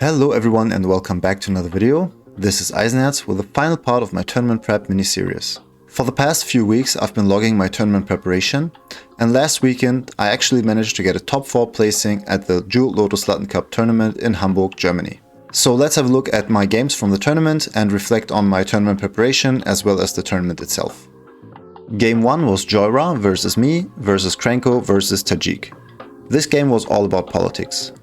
Hello everyone and welcome back to another video. This is Eisenherz with the final part of my tournament prep mini-series. For the past few weeks I've been logging my tournament preparation, and last weekend I actually managed to get a top 4 placing at the Jeweled Lotus Latin Cup tournament in Hamburg, Germany. So let's have a look at my games from the tournament and reflect on my tournament preparation as well as the tournament itself. Game 1 was Joyra versus me versus Krenko versus Tajik. This game was all about politics.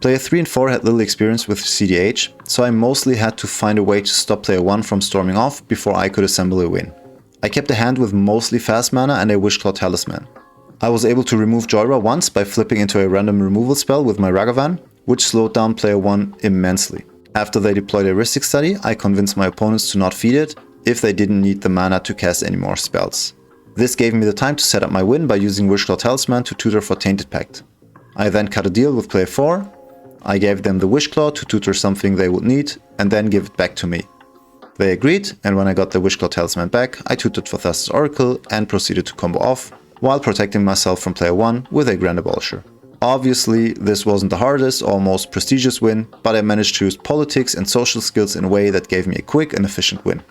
Player 3 and 4 had little experience with CDH, so I mostly had to find a way to stop player 1 from storming off before I could assemble a win. I kept a hand with mostly fast mana and a Wishclaw talisman. I was able to remove Joyra once by flipping into a random removal spell with my Ragavan, which slowed down player 1 immensely. After they deployed a Rhystic Study, I convinced my opponents to not feed it if they didn't need the mana to cast any more spells. This gave me the time to set up my win by using Wishclaw talisman to tutor for Tainted Pact. I then cut a deal with player 4. I gave them the Wishclaw to tutor something they would need and then give it back to me. They agreed, and when I got the Wishclaw talisman back, I tutored for Thassa's Oracle and proceeded to combo off, while protecting myself from player 1 with a Grand Abolisher. Obviously, this wasn't the hardest or most prestigious win, but I managed to use politics and social skills in a way that gave me a quick and efficient win.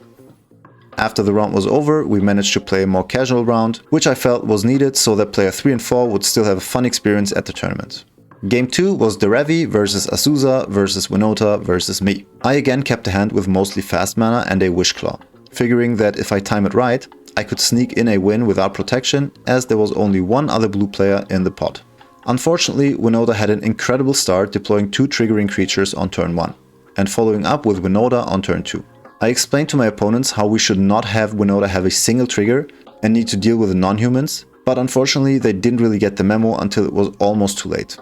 After the round was over, we managed to play a more casual round, which I felt was needed so that player 3 and 4 would still have a fun experience at the tournament. Game 2 was Derevi versus Azusa versus Winota versus me. I again kept a hand with mostly fast mana and a Wishclaw, figuring that if I time it right, I could sneak in a win without protection, as there was only one other blue player in the pot. Unfortunately, Winota had an incredible start, deploying 2 triggering creatures on turn 1, and following up with Winota on turn 2. I explained to my opponents how we should not have Winota have a single trigger and need to deal with the non-humans, but unfortunately they didn't really get the memo until it was almost too late.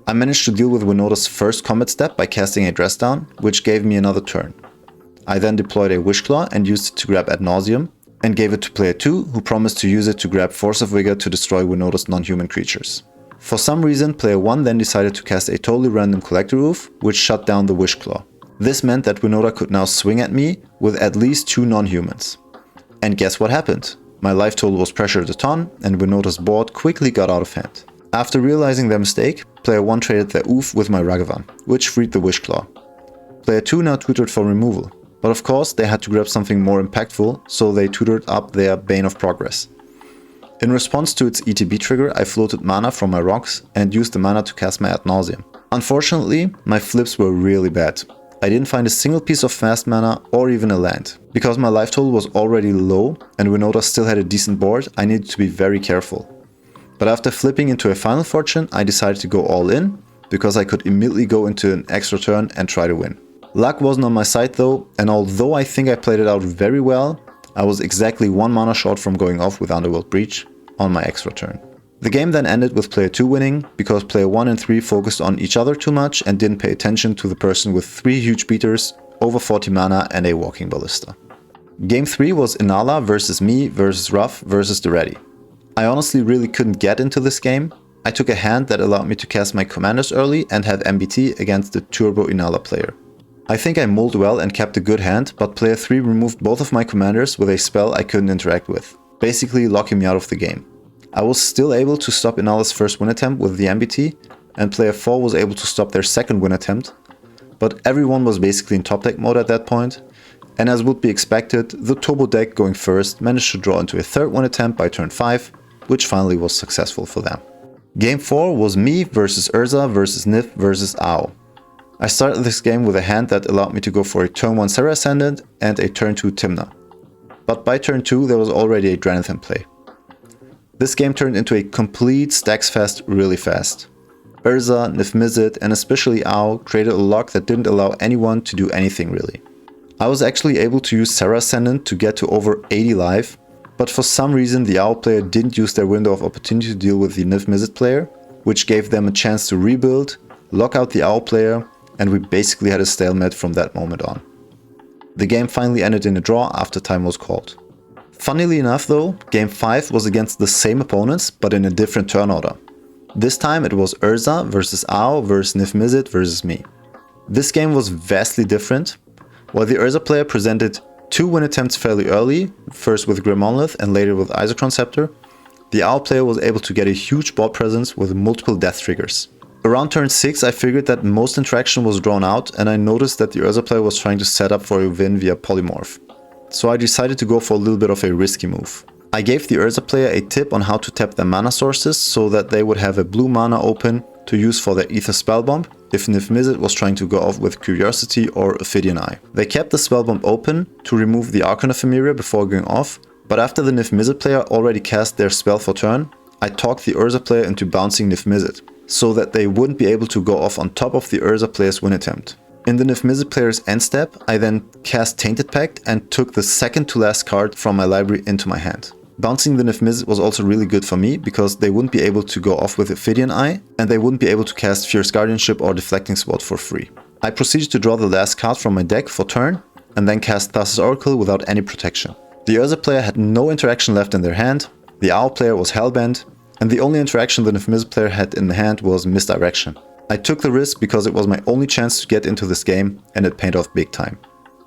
I managed to deal with Winota's first combat step by casting a Dress Down, which gave me another turn. I then deployed a Wishclaw and used it to grab Ad Nauseam, and gave it to player 2, who promised to use it to grab Force of Vigor to destroy Winota's non-human creatures. For some reason, player 1 then decided to cast a totally random Collector Oof, which shut down the Wishclaw. This meant that Winota could now swing at me with at least 2 non-humans. And guess what happened? My life total was pressured a ton, and Winota's board quickly got out of hand. After realizing their mistake, player 1 traded their Oof with my Ragavan, which freed the Wishclaw. Player 2 now tutored for removal, but of course they had to grab something more impactful, so they tutored up their Bane of Progress. In response to its ETB trigger, I floated mana from my rocks and used the mana to cast my Ad Nauseam. Unfortunately, my flips were really bad. I didn't find a single piece of fast mana or even a land. Because my life total was already low and Winota still had a decent board, I needed to be very careful. But after flipping into a Final Fortune, I decided to go all in, because I could immediately go into an extra turn and try to win. Luck wasn't on my side though, and although I think I played it out very well, I was exactly 1 mana short from going off with Underworld Breach on my extra turn. The game then ended with player 2 winning, because player 1 and 3 focused on each other too much and didn't pay attention to the person with 3 huge beaters, over 40 mana and a Walking Ballista. Game 3 was Inala versus me versus Ruff versus Derevi. I honestly really couldn't get into this game. I took a hand that allowed me to cast my commanders early and have MBT against the Turbo Inala player. I think I mulled well and kept a good hand, but player 3 removed both of my commanders with a spell I couldn't interact with, basically locking me out of the game. I was still able to stop Inala's first win attempt with the MBT, and player 4 was able to stop their second win attempt, but everyone was basically in top deck mode at that point, and as would be expected, the Turbo deck going first managed to draw into a third win attempt by turn 5, which finally was successful for them. Game 4 was me versus Urza versus Nif versus Ao. I started this game with a hand that allowed me to go for a turn 1 Serra Ascendant and a turn 2 Tymna. But by turn 2 there was already a Dranith in play. This game turned into a complete stacks fest really fast. Urza, Nif Mizzet and especially Ao created a lock that didn't allow anyone to do anything really. I was actually able to use Serra Ascendant to get to over 80 life, but for some reason the Owl player didn't use their window of opportunity to deal with the Nif Mizzet player, which gave them a chance to rebuild, lock out the Owl player, and we basically had a stalemate from that moment on. The game finally ended in a draw after time was called. Funnily enough though, game 5 was against the same opponents but in a different turn order. This time it was Urza versus Ao versus Nif Mizzet versus me. This game was vastly different. While the Urza player presented 2 win attempts fairly early, first with Grim Monolith and later with Isochron Scepter, the Owl player was able to get a huge board presence with multiple death triggers. Around turn 6 I figured that most interaction was drawn out and I noticed that the Urza player was trying to set up for a win via polymorph. So I decided to go for a little bit of a risky move. I gave the Urza player a tip on how to tap their mana sources so that they would have a blue mana open to use for their Ether Spellbomb if Niv-Mizzet was trying to go off with Curiosity or Ophidian Eye. They kept the Spellbomb open to remove the Archon Ephemeria before going off, but after the Niv-Mizzet player already cast their spell for turn, I talked the Urza player into bouncing Niv-Mizzet, so that they wouldn't be able to go off on top of the Urza player's win attempt. In the Niv-Mizzet player's end step, I then cast Tainted Pact and took the second to last card from my library into my hand. Bouncing the Niv-Mizzet was also really good for me because they wouldn't be able to go off with Ophidian Eye and they wouldn't be able to cast Fierce Guardianship or Deflecting Sword for free. I proceeded to draw the last card from my deck for turn and then cast Thassa's Oracle without any protection. The Urza player had no interaction left in their hand, the Owl player was Hellbent, and the only interaction the Niv-Mizzet player had in the hand was Misdirection. I took the risk because it was my only chance to get into this game and it paid off big time.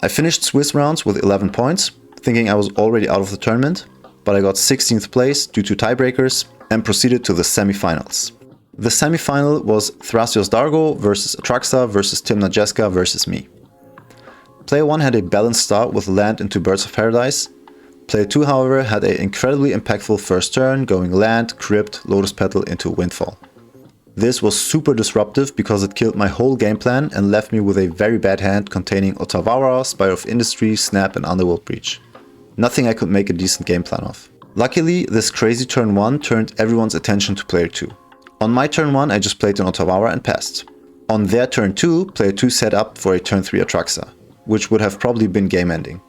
I finished Swiss rounds with 11 points, thinking I was already out of the tournament, but I got 16th place due to tiebreakers and proceeded to the semi-finals. The semi-final was Thrasios Dargo versus Atraxa versus Timna Jeska versus me. Player 1 had a balanced start with land into Birds of Paradise. Player 2, however, had an incredibly impactful first turn, going land, Crypt, Lotus Petal into Windfall. This was super disruptive because it killed my whole game plan and left me with a very bad hand containing Otawara, Spire of Industry, Snap and Underworld Breach. Nothing I could make a decent game plan of. Luckily, this crazy turn 1 turned everyone's attention to player 2. On my turn 1 I just played an Otawara and passed. On their turn 2, player 2 set up for a turn 3 Atraxa, which would have probably been game ending.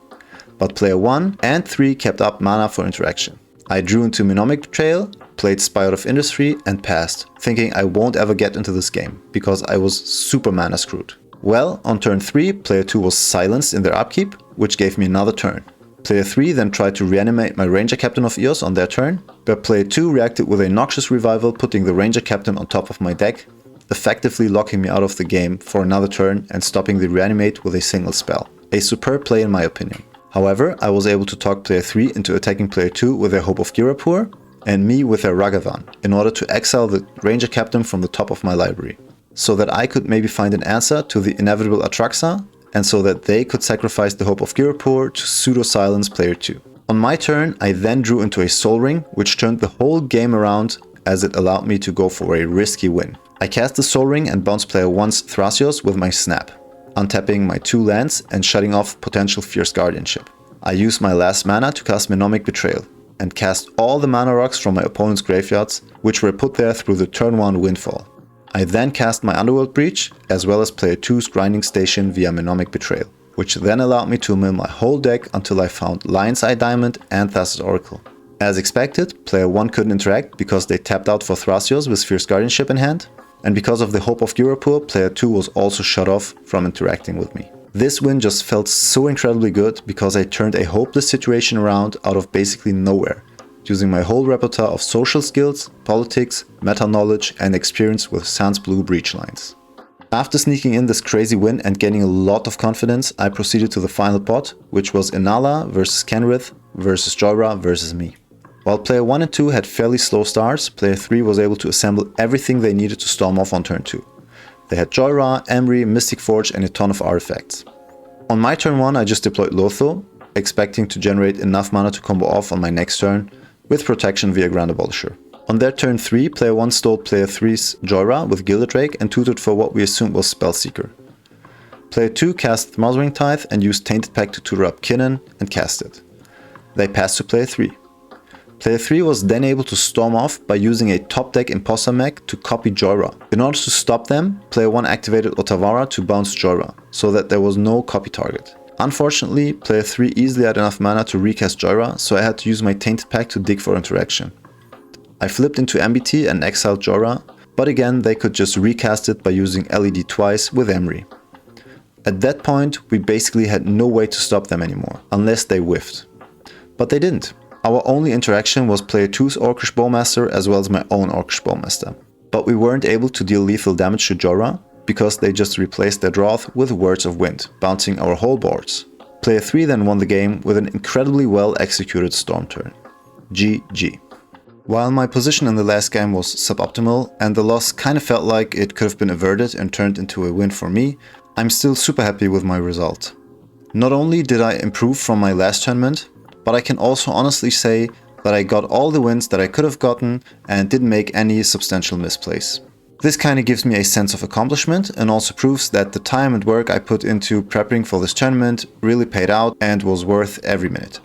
But player 1 and 3 kept up mana for interaction. I drew into Mnemonic Betrayal, played Spire of Industry and passed, thinking I won't ever get into this game, because I was super mana screwed. Well, on turn 3, player 2 was silenced in their upkeep, which gave me another turn. Player 3 then tried to reanimate my Ranger Captain of Eos on their turn, but player 2 reacted with a Noxious Revival, putting the Ranger Captain on top of my deck, effectively locking me out of the game for another turn and stopping the reanimate with a single spell. A superb play in my opinion. However, I was able to talk player 3 into attacking player 2 with their Hope of Girapur and me with their Ragavan in order to exile the Ranger Captain from the top of my library, so that I could maybe find an answer to the inevitable Atraxa and so that they could sacrifice the Hope of Girapur to pseudo-silence player 2. On my turn, I then drew into a Soul Ring, which turned the whole game around as it allowed me to go for a risky win. I cast the Soul Ring and bounced player 1's Thrasios with my Snap, untapping my 2 lands and shutting off potential Fierce Guardianship. I used my last mana to cast Mnemonic Betrayal and cast all the mana rocks from my opponent's graveyards, which were put there through the turn 1 Windfall. I then cast my Underworld Breach, as well as player 2's Grinding Station via Mnemonic Betrayal, which then allowed me to mill my whole deck until I found Lion's Eye Diamond and Thassa's Oracle. As expected, player 1 couldn't interact because they tapped out for Thrasios with Fierce Guardianship in hand, and because of the Hope of Girapur, player 2 was also shut off from interacting with me. This win just felt so incredibly good because I turned a hopeless situation around out of basically nowhere, using my whole repertoire of social skills, politics, meta knowledge and experience with Sans Blue breach lines. After sneaking in this crazy win and gaining a lot of confidence, I proceeded to the final pot, which was Inala versus Kenrith versus Jorah versus me. While player 1 and 2 had fairly slow starts, player 3 was able to assemble everything they needed to storm off on turn 2. They had Jorah, Emry, Mystic Forge and a ton of artifacts. On my turn 1 I just deployed Lotho, expecting to generate enough mana to combo off on my next turn, with protection via Grand Abolisher. On their turn 3, player 1 stole player 3's Jorah with Gilded Drake and tutored for what we assumed was Spellseeker. Player 2 cast Mothering Tithe and used Tainted Pact to tutor up Kinnan and cast it. They passed to player 3. Player 3 was then able to storm off by using a top deck Imposter mech to copy Jorah. In order to stop them, player 1 activated Otawara to bounce Jorah, so that there was no copy target. Unfortunately, player 3 easily had enough mana to recast Jorah, so I had to use my Tainted Pact to dig for interaction. I flipped into MBT and exiled Jorah, but again they could just recast it by using LED twice with Emry. At that point, we basically had no way to stop them anymore, unless they whiffed. But they didn't. Our only interaction was player 2's Orcish Bowmaster as well as my own Orcish Bowmaster. But we weren't able to deal lethal damage to Jorah, because they just replaced their Drought with Words of Wind, bouncing our whole boards. Player 3 then won the game with an incredibly well executed Storm turn. GG. While my position in the last game was suboptimal and the loss kind of felt like it could have been averted and turned into a win for me, I'm still super happy with my result. Not only did I improve from my last tournament, but I can also honestly say that I got all the wins that I could have gotten and didn't make any substantial misplays. This kind of gives me a sense of accomplishment and also proves that the time and work I put into prepping for this tournament really paid out and was worth every minute.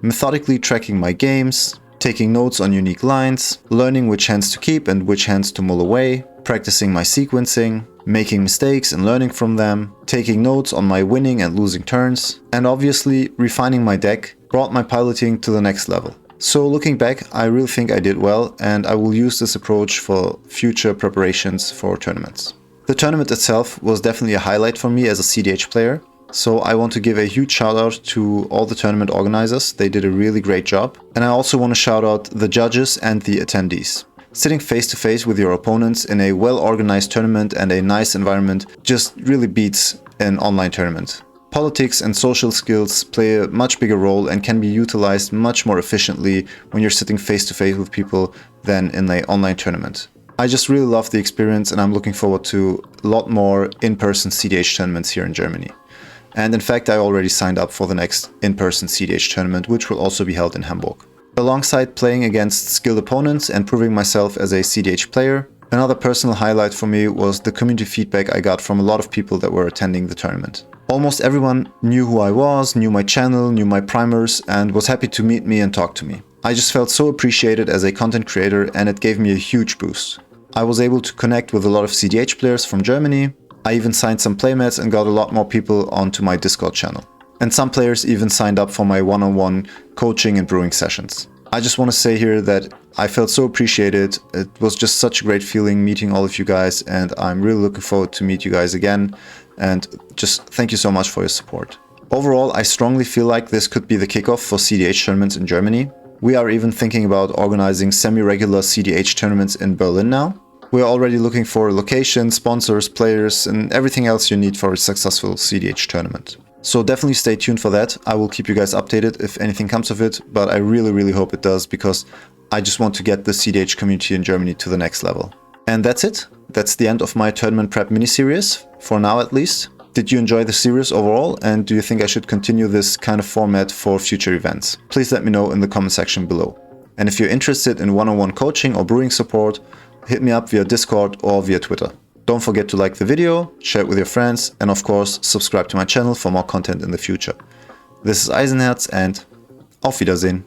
Methodically tracking my games, taking notes on unique lines, learning which hands to keep and which hands to mull away, practicing my sequencing, making mistakes and learning from them, taking notes on my winning and losing turns, and obviously refining my deck brought my piloting to the next level. So looking back, I really think I did well, and I will use this approach for future preparations for tournaments. The tournament itself was definitely a highlight for me as a CDH player, so I want to give a huge shout out to all the tournament organizers. They did a really great job. And I also want to shout out the judges and the attendees. Sitting face to face with your opponents in a well-organized tournament and a nice environment just really beats an online tournament. Politics and social skills play a much bigger role and can be utilized much more efficiently when you're sitting face to face with people than in an online tournament. I just really love the experience and I'm looking forward to a lot more in-person CDH tournaments here in Germany. And in fact, I already signed up for the next in-person CDH tournament, which will also be held in Hamburg. Alongside playing against skilled opponents and proving myself as a CDH player, another personal highlight for me was the community feedback I got from a lot of people that were attending the tournament. Almost everyone knew who I was, knew my channel, knew my primers, and was happy to meet me and talk to me. I just felt so appreciated as a content creator and it gave me a huge boost. I was able to connect with a lot of CDH players from Germany. I even signed some playmats and got a lot more people onto my Discord channel. And some players even signed up for my one-on-one coaching and brewing sessions. I just want to say here that I felt so appreciated. It was just such a great feeling meeting all of you guys, and I'm really looking forward to meet you guys again. And just thank you so much for your support. Overall, I strongly feel like this could be the kickoff for CDH tournaments in Germany. We are even thinking about organizing semi-regular CDH tournaments in Berlin now. We are already looking for locations, sponsors, players, and everything else you need for a successful CDH tournament. So definitely stay tuned for that. I will keep you guys updated if anything comes of it, but I really hope it does because I just want to get the CDH community in Germany to the next level. And that's it. That's the end of my tournament prep mini-series, for now at least. Did you enjoy the series overall, and do you think I should continue this kind of format for future events? Please let me know in the comment section below. And if you're interested in one-on-one coaching or brewing support, hit me up via Discord or via Twitter. Don't forget to like the video, share it with your friends, and of course, subscribe to my channel for more content in the future. This is Eisenherz and auf Wiedersehen.